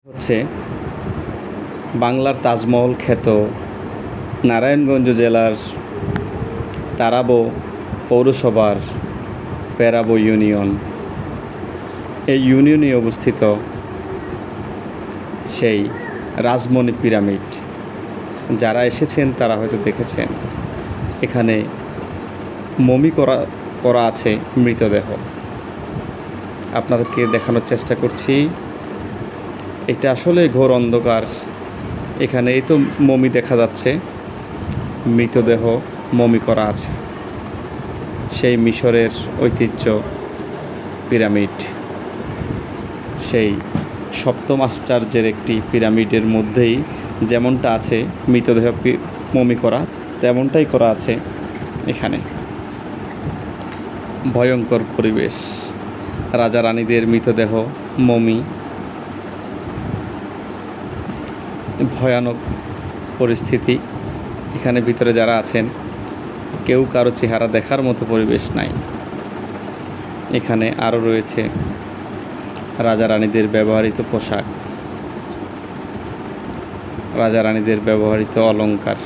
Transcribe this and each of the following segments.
হচ্ছে বাংলার তাজমহল খ্যাত নারায়ণগঞ্জ জেলার তারাবো পৌরসভার পেরাবো ইউনিয়ন। এই ইউনিয়নে অবস্থিত সেই রাজমণি পিরামিড। যারা এসেছেন তারা হয়তো দেখেছেন, এখানে মমি করা আছে মৃতদেহ। আপনাদেরকে দেখানোর চেষ্টা করছি। এটা আসলে ঘোর অন্ধকার। এখানে এই তো মমি দেখা যাচ্ছে, মৃতদেহ মমি করা আছে। সেই মিশরের ঐতিহ্য পিরামিড, সেই সপ্তম আশ্চর্যের একটি পিরামিডের মধ্যেই যেমনটা আছে মৃতদেহ মমি করা, তেমনটাই করা আছে এখানে। ভয়ঙ্কর পরিবেশ, রাজা রানীদের মৃতদেহ মমি, ভয়ানক পরিস্থিতি। এখানে ভিতরে যারা আছেন কেউ কারো চেহারা দেখার মতো পরিবেশ নাই। এখানে আরও রয়েছে রাজা রানীদের ব্যবহৃত পোশাক, রাজা রানীদের ব্যবহৃত অলংকার।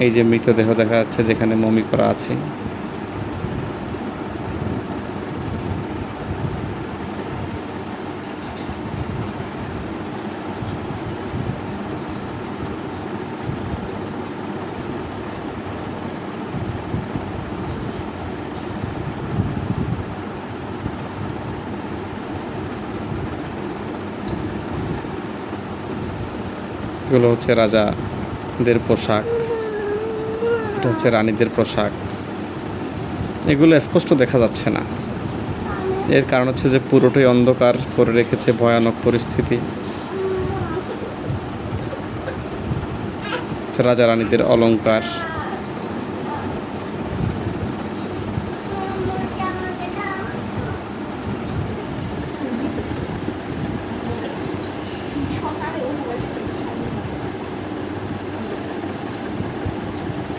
এই যে মৃতদেহ দেখা যাচ্ছে যেখানে মমি করা আছে, এগুলো হচ্ছে রাজাদের পোশাক, এটা হচ্ছে রানীদের পোশাক। এগুলো স্পষ্ট দেখা যাচ্ছে না, এর কারণ হচ্ছে যে পুরোটাই অন্ধকার করে রেখেছে ভয়ানক পরিস্থিতি। রাজা রানীদের অলংকার,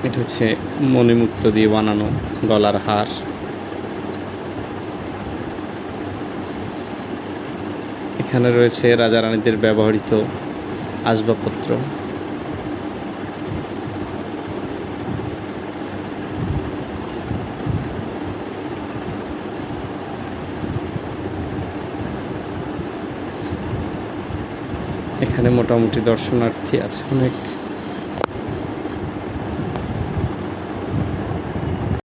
এটা হচ্ছে মণিমুক্ত দিয়ে বানানো গলার হার। এখানে রয়েছে রাজা রানীদের ব্যবহৃত আসবাবপত্র। এখানে মোটামুটি দর্শনার্থী আছে অনেক।